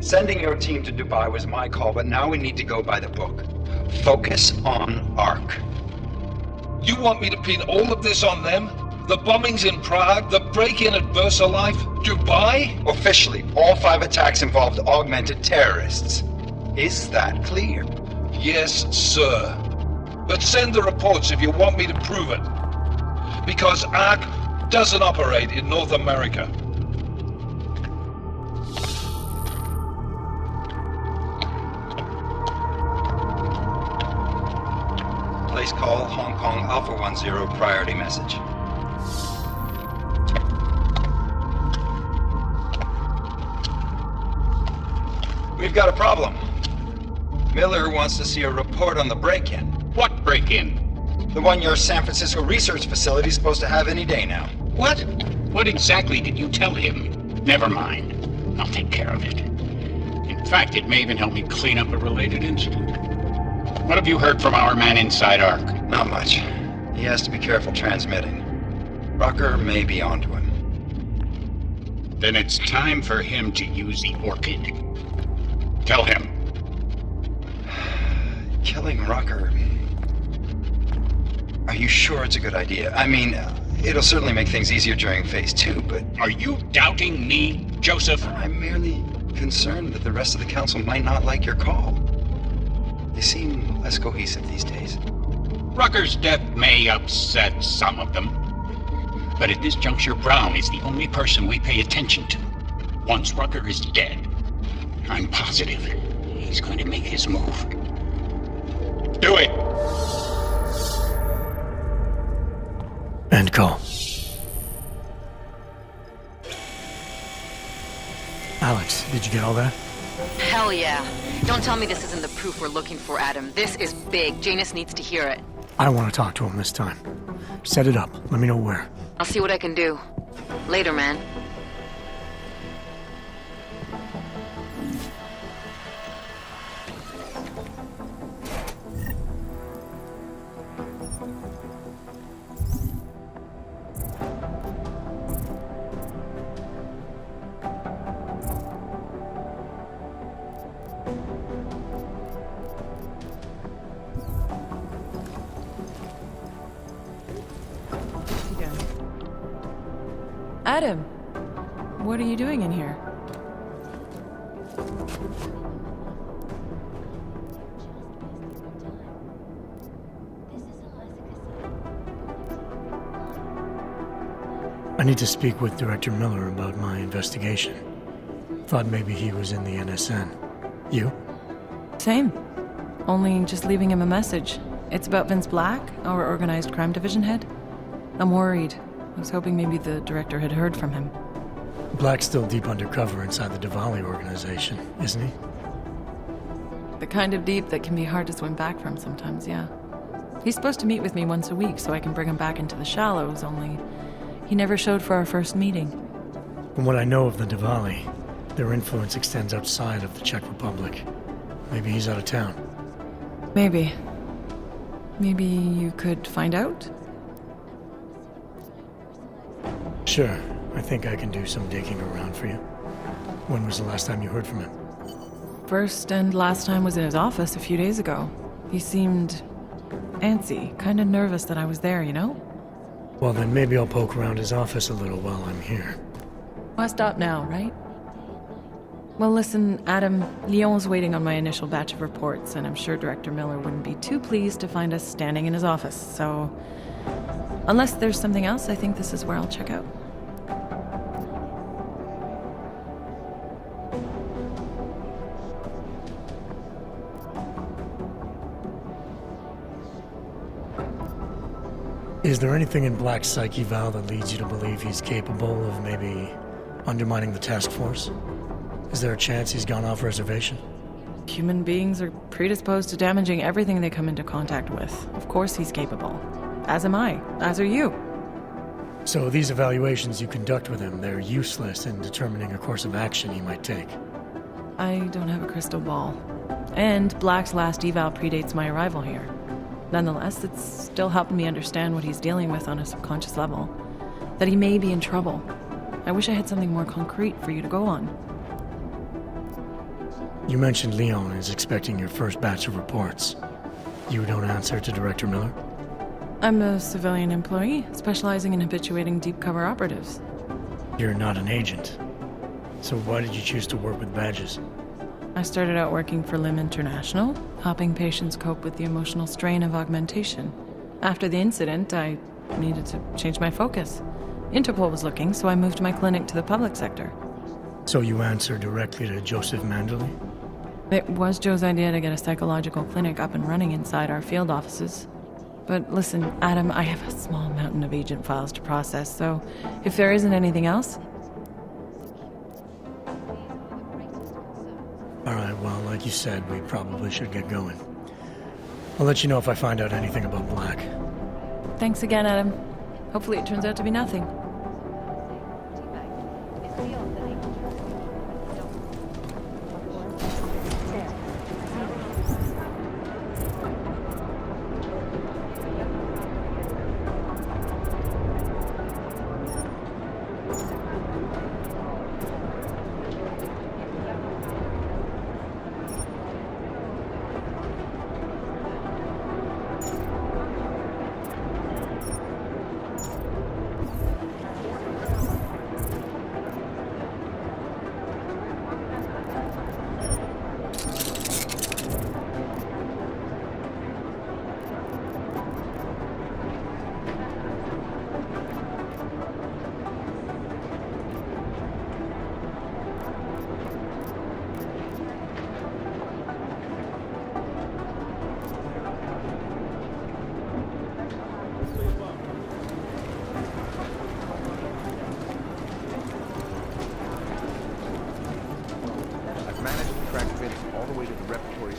Sending your team to Dubai was my call, but now we need to go by the book. Focus on ARC. You want me to pin all of this on them? The bombings in Prague, the break-in at VersaLife, Dubai? Officially, all 5 attacks involved augmented terrorists. Is that clear? Yes, sir. But send the reports if you want me to prove it. Because ARC doesn't operate in North America. Place call, Hong Kong Alpha 10, priority message. We've got a problem. Miller wants to see a report on the break-in. What break-in? The one your San Francisco research facility is supposed to have any day now. What? What exactly did you tell him? Never mind. I'll take care of it. In fact, it may even help me clean up a related incident. What have you heard from our man inside ARC? Not much. He has to be careful transmitting. Rucker may be onto him. Then it's time for him to use the Orchid. Tell him. Killing Rucker. Are you sure it's a good idea? I mean, it'll certainly make things easier during Phase 2, but... Are you doubting me, Joseph? I'm merely concerned that the rest of the council might not like your call. They seem less cohesive these days. Rucker's death may upset some of them. But at this juncture, Brown is the only person we pay attention to. Once Rucker is dead, I'm positive he's going to make his move. Do it! End call. Alex, did you get all that? Hell yeah. Don't tell me this isn't the proof we're looking for, Adam. This is big. Janus needs to hear it. I want to talk to him this time. Set it up. Let me know where. I'll see what I can do. Later, man. Adam, what are you doing in here? I need to speak with Director Miller about my investigation. Thought maybe he was in the NSN. You? Same. Only just leaving him a message. It's about Vince Black, our organized crime division head. I'm worried. I was hoping maybe the director had heard from him. Black's still deep undercover inside the Diwali organization, isn't he? The kind of deep that can be hard to swim back from sometimes, yeah. He's supposed to meet with me once a week so I can bring him back into the shallows, only he never showed for our first meeting. From what I know of the Diwali, their influence extends outside of the Czech Republic. Maybe he's out of town. Maybe. Maybe you could find out? Sure. I think I can do some digging around for you. When was the last time you heard from him? First and last time was in his office a few days ago. He seemed antsy, kind of nervous that I was there, you know? Well, then maybe I'll poke around his office a little while I'm here. I'll stop now, right? Well, listen, Adam, Lyon's waiting on my initial batch of reports, and I'm sure Director Miller wouldn't be too pleased to find us standing in his office, so... Unless there's something else, I think this is where I'll check out. Is there anything in Black's psyche, Val, that leads you to believe he's capable of maybe undermining the task force? Is there a chance he's gone off reservation? Human beings are predisposed to damaging everything they come into contact with. Of course he's capable. As am I. As are you. So these evaluations you conduct with him, they're useless in determining a course of action he might take. I don't have a crystal ball. And Black's last eval predates my arrival here. Nonetheless, it's still helping me understand what he's dealing with on a subconscious level. That he may be in trouble. I wish I had something more concrete for you to go on. You mentioned Leon is expecting your first batch of reports. You don't answer to Director Miller? I'm a civilian employee, specializing in habituating deep cover operatives. You're not an agent. So why did you choose to work with badges? I started out working for LIM International, helping patients cope with the emotional strain of augmentation. After the incident, I needed to change my focus. Interpol was looking, so I moved my clinic to the public sector. So you answer directly to Joseph Manderley? It was Joe's idea to get a psychological clinic up and running inside our field offices. But listen, Adam, I have a small mountain of agent files to process, so if there isn't anything else... Alright, well, like you said, we probably should get going. I'll let you know if I find out anything about Black. Thanks again, Adam. Hopefully it turns out to be nothing.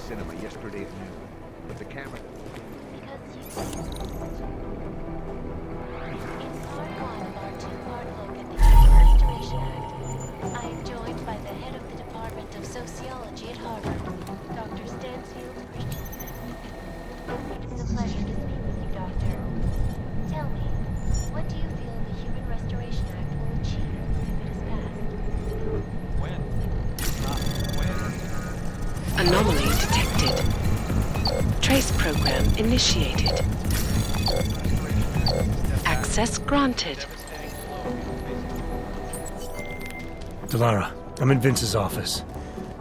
Cinema yesterday at noon, but the camera... It's part one of our two-part look at the Human Restoration Act. I am joined by the head of the Department of Sociology at Harvard, Dr. Stansfield Christensen. It is a pleasure to speak with you, Doctor. Tell me, what do you feel the Human Restoration Act will achieve if it is passed? When? Anomaly detected. Trace program initiated. Access granted. Delara, I'm in Vince's office.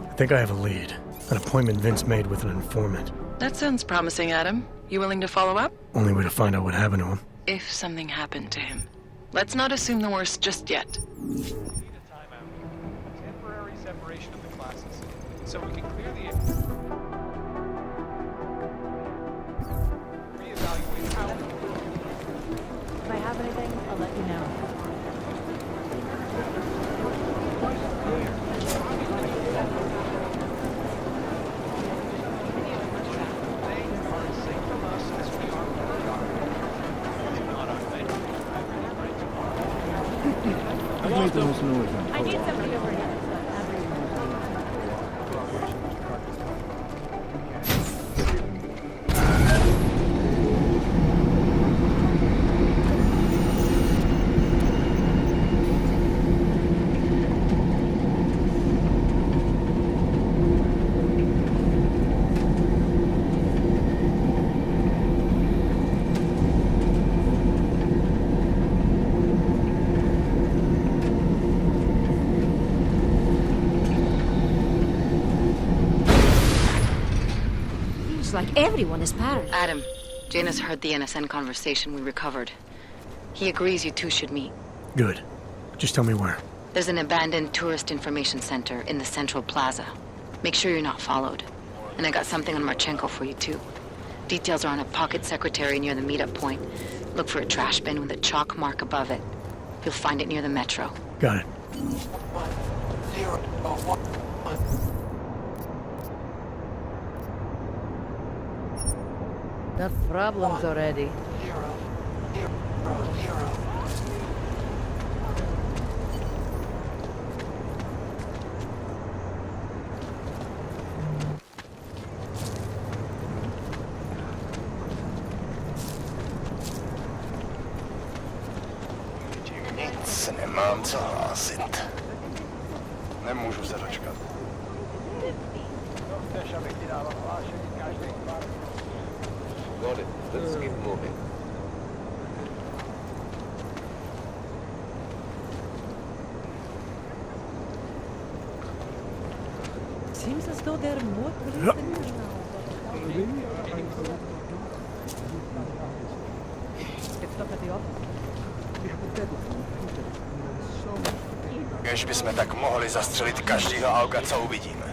I think I have a lead. An appointment Vince made with an informant. That sounds promising, Adam. You willing to follow up? Only way to find out what happened to him. If something happened to him. Let's not assume the worst just yet. Need a timeout. Temporary separation of the classes. So we can clear the... Reevaluate how... If I have anything, I'll let you know. I need somebody over here. Like everyone is paranoid. Adam, Janus heard the NSN conversation we recovered. He agrees you two should meet. Good. Just tell me where. There's an abandoned tourist information center in the central plaza. Make sure you're not followed. And I got something on Marchenko for you too. Details are on a pocket secretary near the meetup point. Look for a trash bin with a chalk mark above it. You'll find it near the metro. Got it. Got problems already. Nic nemám, co hlásit. Nemůžu se dočkat. Got it. Let's keep moving. Seems as though there are more police than usual. It's up at the office. Kež bychom tak mohli zastřelit každýho auga, co uvidíme.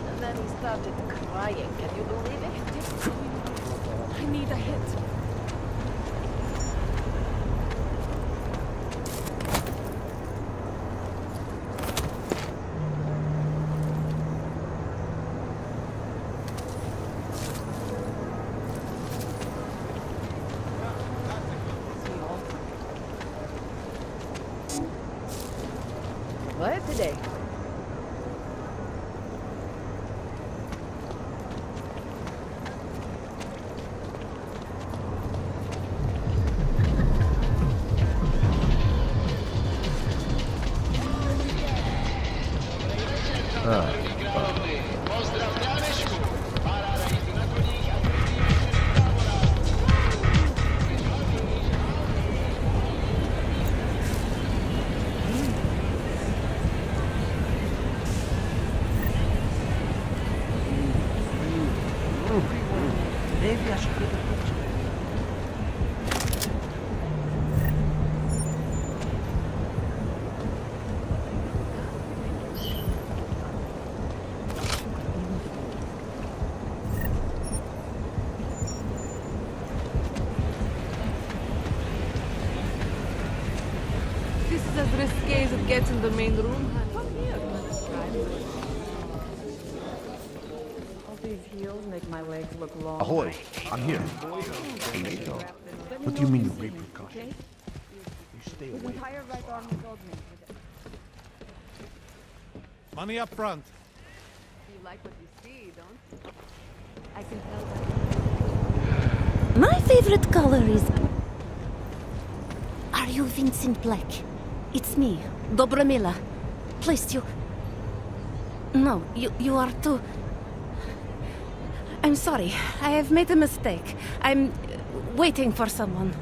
And then he started crying. Can you believe it? I need a hit. What today? Maybe I should get a picture. This is as risque as it gets in the main room. Come here. All these heels make my legs look long. Ahoy! I'm here. What do you mean you rape precaution? You stay away. Entire right arm is augmented. Money up front. You like what you see, don't you? I can tell that. My favorite color is... Are you Vincent Black? It's me, Dobramila. Please, you... No, you are too... I'm sorry. I have made a mistake. I'm waiting for someone.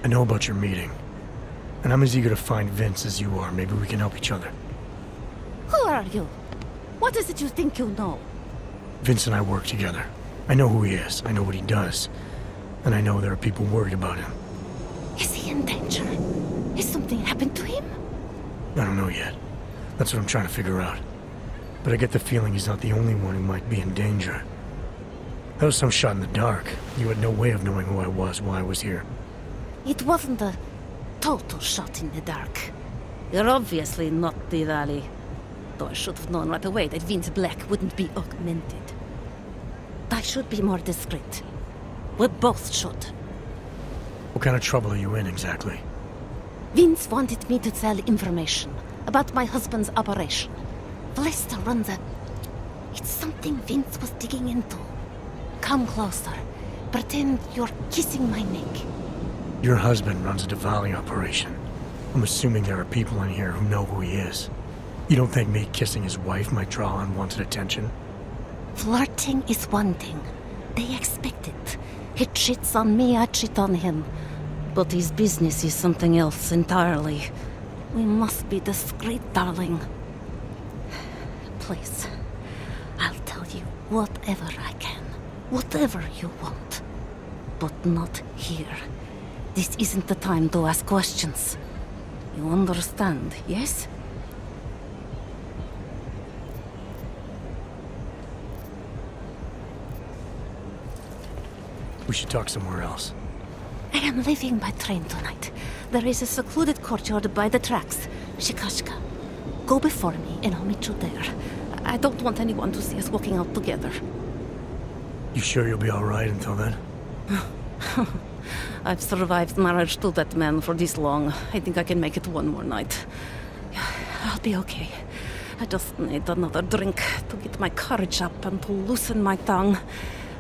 I know about your meeting, and I'm as eager to find Vince as you are. Maybe we can help each other. Who are you? What is it you think you know? Vince and I work together. I know who he is, I know what he does, and I know there are people worried about him. Is he in danger? Has something happened to him? I don't know yet. That's what I'm trying to figure out. But I get the feeling he's not the only one who might be in danger. That was some shot in the dark. You had no way of knowing who I was while I was here. It wasn't a total shot in the dark. You're obviously not the Rally. Though I should have known right away that Vince Black wouldn't be augmented. I should be more discreet. We both should. What kind of trouble are you in, exactly? Vince wanted me to tell information about my husband's operation. Vlesta runs a... It's something Vince was digging into. Come closer. Pretend you're kissing my neck. Your husband runs a Diwali operation. I'm assuming there are people in here who know who he is. You don't think me kissing his wife might draw unwanted attention? Flirting is one thing. They expect it. He cheats on me, I cheat on him. But his business is something else entirely. We must be discreet, darling. Please, I'll tell you whatever I can. Whatever you want. But not here. This isn't the time to ask questions. You understand, yes? We should talk somewhere else. I am leaving by train tonight. There is a secluded courtyard by the tracks. Shikashka. Go before me and I'll meet you there. I don't want anyone to see us walking out together. You sure you'll be alright until then? I've survived marriage to that man for this long. I think I can make it one more night. I'll be okay. I just need another drink to get my courage up and to loosen my tongue.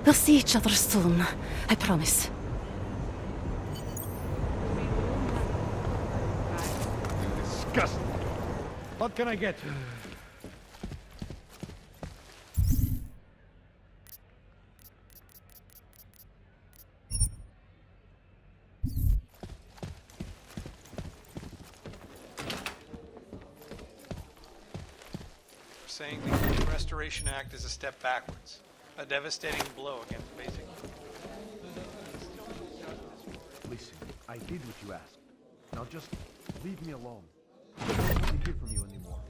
We'll see each other soon. I promise. Disgusting. What can I get you? Saying the Human Restoration Act is a step backwards, a devastating blow against basic. Listen, I did what you asked. Now just leave me alone. I don't want to hear from you anymore.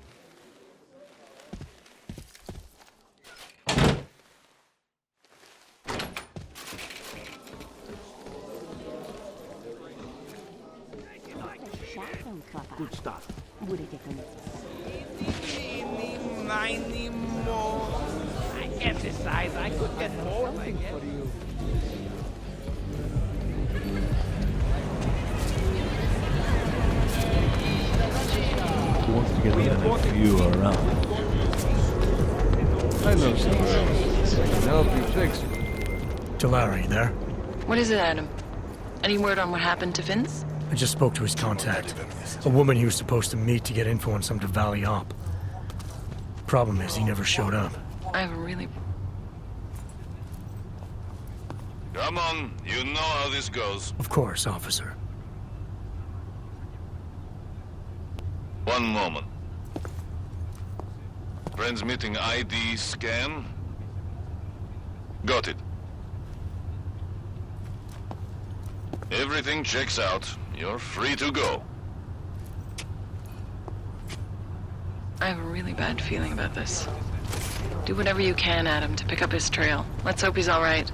Good stuff. Ninety more. I emphasize I could get more. I guess. Who wants to get in if you are around? I know somewhere else. I can help you fix it. Larry, there? What is it, Adam? Any word on what happened to Vince? I just spoke to his contact. A woman he was supposed to meet to get info on some Valley op. Problem is, he never showed up. I have a really... Come on, you know how this goes. Of course, officer. One moment. Transmitting ID scan. Got it. Everything checks out. You're free to go. I have a really bad feeling about this. Do whatever you can, Adam, to pick up his trail. Let's hope he's all right.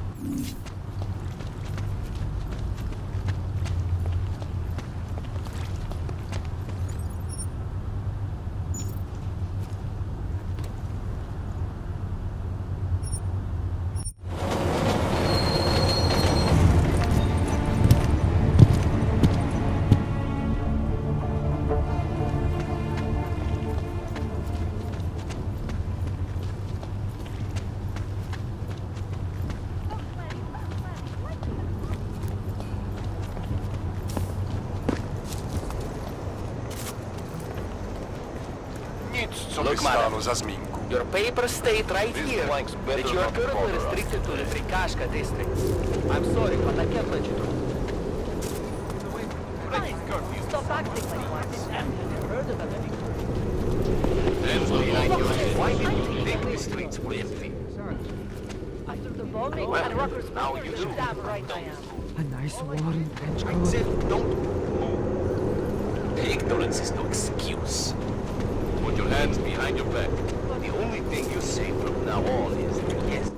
Your papers state right here that you are currently restricted to the Prikashka district. I'm sorry, but I can't let you through. Stop acting like one. I've heard of it. Why did you think the streets were empty? After the bombing and rockers now you do. Damn right I am. A nice warm bench I said don't move. Ignorance is no excuse. Put your hands behind your back. The only thing you say from now on is yes.